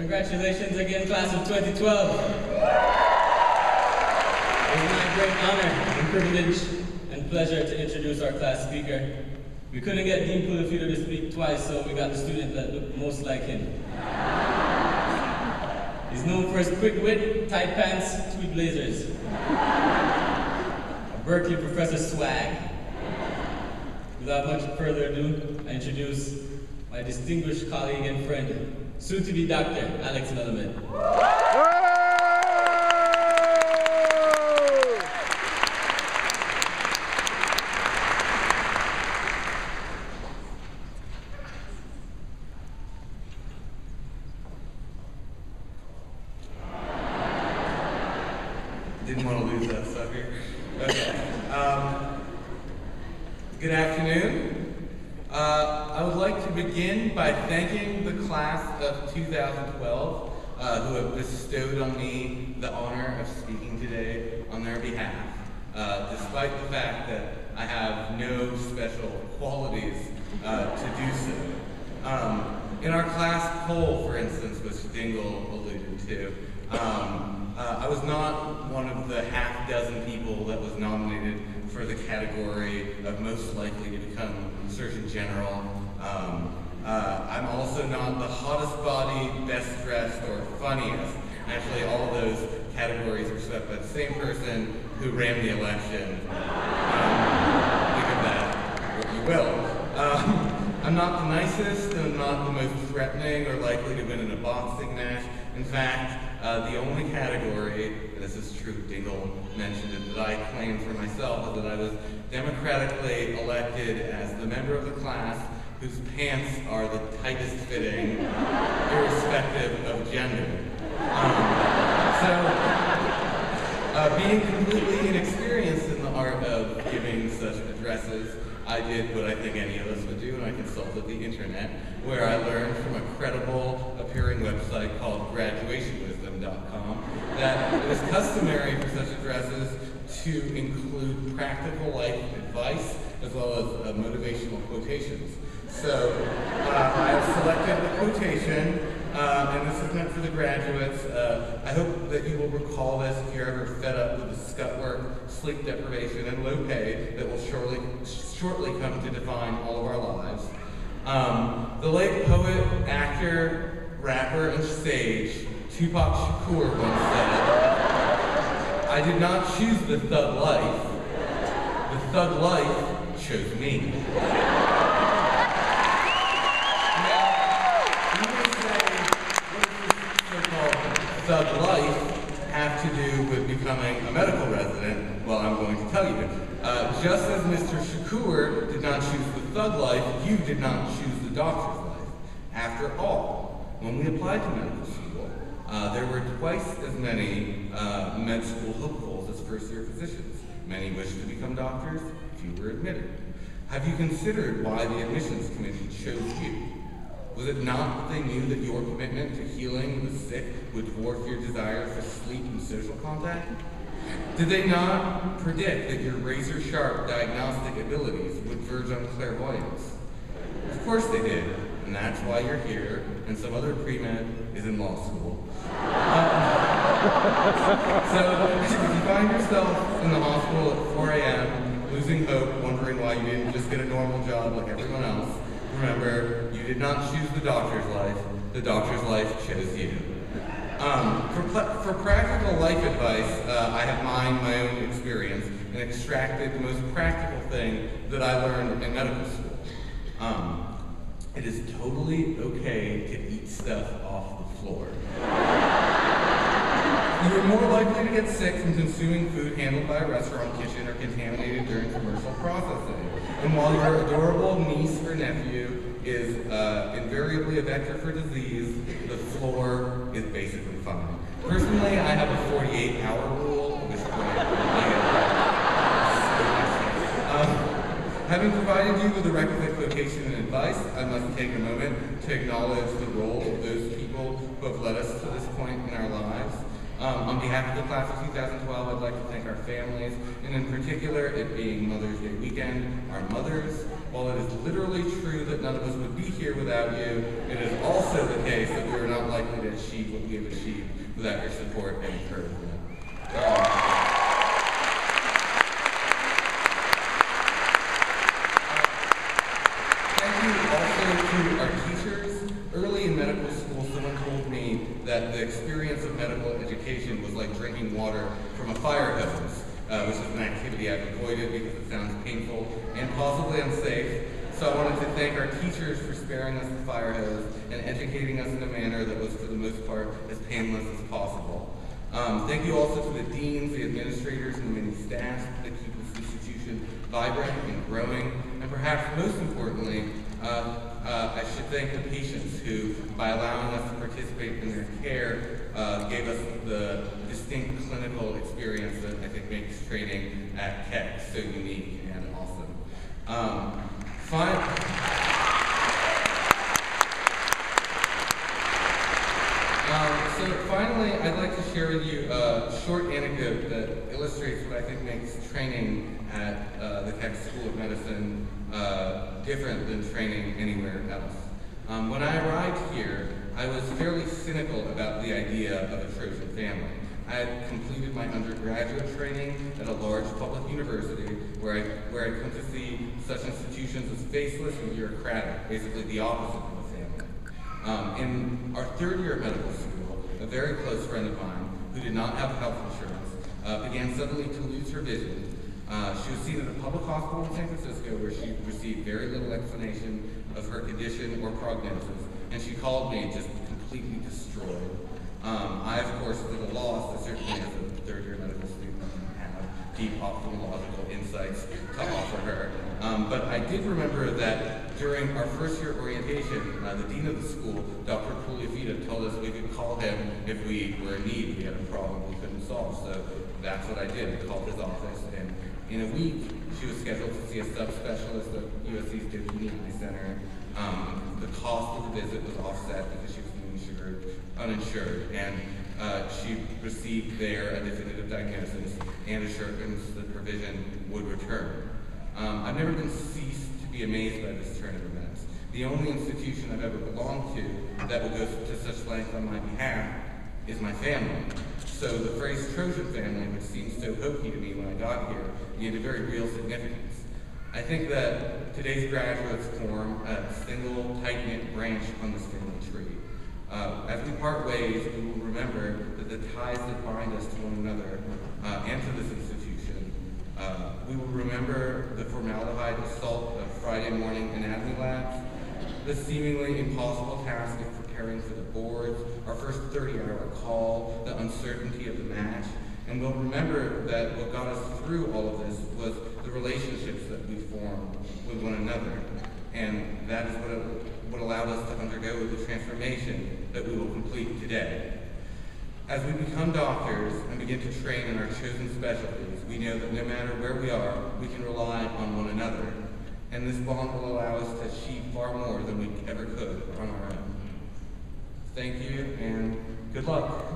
Congratulations again, class of 2012. It is my great honor and privilege and pleasure to introduce our class speaker. We couldn't get Dean Pulafito to speak twice, so we got the student that looked most like him. He's known for his quick wit, tight pants, tweed blazers. A Berkeley professor swag. Without much further ado, I introduce my distinguished colleague and friend, soon-to-be Dr. Alex Melamed. Didn't want to lose that sucker. Okay. Good afternoon. I would like to begin by thanking the class of 2012 who have bestowed on me the honor of speaking today on their behalf, despite the fact that I have no special qualities to do so. In our class poll, for instance, which Dingle alluded to, I was not one of the half dozen people that was nominated for the category of most likely to become Surgeon General. I'm also not the hottest body, best dressed, or funniest. Actually, all of those categories are swept by the same person who ran the election. Think of that, what you will. I'm not the nicest, and I'm not the most threatening or likely to win in a boxing match. In fact, the only category, and this is true, Dingle mentioned it, that I claim for myself is that I was democratically elected as the member of the class whose pants are the tightest fitting, irrespective of gender. Being completely inexperienced in the art of giving such addresses, I did what I think any of us would do, and I consulted the internet, where I learned from a credible appearing website called graduationwisdom.com that it is customary for such addresses to include practical life advice as well as motivational quotations. So I have selected the quotation, and this is meant for the graduates. I hope that you will recall this if you're ever fed up with the scut work, sleep deprivation, and low pay that will shortly come to define all of our lives. The late poet, actor, rapper, and sage Tupac Shakur once said, "I did not choose the thug life. The thug life chose me." Thug life have to do with becoming a medical resident? Well, I'm going to tell you. Just as Mr. Shakur did not choose the thug life, you did not choose the doctor's life. After all, when we applied to medical school, there were twice as many med school hopefuls as first-year physicians. Many wished to become doctors, few were admitted. Have you considered why the admissions committee chose you? Was it not that they knew that your commitment to healing the sick would dwarf your desire for sleep and social contact? Did they not predict that your razor-sharp diagnostic abilities would verge on clairvoyance? Of course they did, and that's why you're here, and some other pre-med is in law school. So, if you find yourself in the hospital at 4 a.m., losing hope, wondering why you didn't just get a normal job like everyone else, remember, you did not choose the doctor's life chose you. For practical life advice, I have mined my own experience and extracted the most practical thing that I learned in medical school. It is totally okay to eat stuff off the floor. You are more likely to get sick from consuming food handled by a restaurant kitchen or contaminated during commercial processing. And while your adorable niece or nephew is invariably a vector for disease, the floor is basically fine. Personally, I have a 48-hour rule, at which point having provided you with the requisite quotation and advice, I must take a moment to acknowledge the role of those people who have led us to this point in our lives. On behalf of the class of 2012, I'd like to thank our families, and in particular, it being Mother's Day weekend, our mothers. While it is literally true that none of us would be here without you, it is also the case that we are not likely to achieve what we have achieved without your support and encouragement. Thank you also to our teachers. Early in medical school, someone told me that the experience of medical education was like drinking water from a fire hose, which is an activity I've avoided because it sounds painful and possibly unsafe. So I wanted to thank our teachers for sparing us the fire hose and educating us in a manner that was, for the most part, as painless as possible. Thank you also to the deans, the administrators, and the many staffs that keep this institution vibrant and growing. And perhaps most importantly, I should thank the patients who, by allowing us to participate in their care, gave us the distinct clinical experience that I think makes training at Keck so unique and awesome. So finally, I'd like to share with you a short anecdote that illustrates what I think makes training at the Keck School of Medicine different than training anywhere else. When I arrived here, I was fairly cynical about the idea of a Trojan family. I had completed my undergraduate training at a large public university where I'd come to see such institutions as faceless and bureaucratic, basically the opposite of a family. In our third year of medical school, a very close friend of mine who did not have health insurance began suddenly to lose her vision. She was seen at a public hospital in San Francisco where she received very little explanation of her condition or prognosis, and she called me just completely destroyed. I, of course, was at a loss, certainly as a third-year medical student, have deep ophthalmological insights to offer her. But I did remember that during our first-year orientation, the dean of the school, Dr. Pugliafita, told us we could call him if we were in need, we had a problem we couldn't solve. So that's what I did. I called his office, and in a week, she was scheduled to see a subspecialist at USC's Dopey Eye Center. The cost of the visit was offset because she was uninsured, and she received there a definitive diagnosis and assurance that her vision would return. I've never been ceased to be amazed by this turn of events. The only institution I've ever belonged to that would go to such length on my behalf is my family. So the phrase Trojan family, which seemed so hokey to me when I got here, gained a very real significance. I think that today's graduates form a single, tight-knit branch on this family tree. As we part ways, we will remember that the ties that bind us to one another and to this institution. We will remember the formaldehyde assault of Friday morning anatomy labs, the seemingly impossible task of preparing for the boards, our first 30-hour call, the uncertainty of the match, and we'll remember that what got us through all of this was the relationships that we formed with one another, and that is what allowed us to undergo the transformation that we will complete today. As we become doctors and begin to train in our chosen specialties, we know that no matter where we are, we can rely on one another, and this bond will allow us to achieve far more than we ever could on our own. Thank you, and good luck.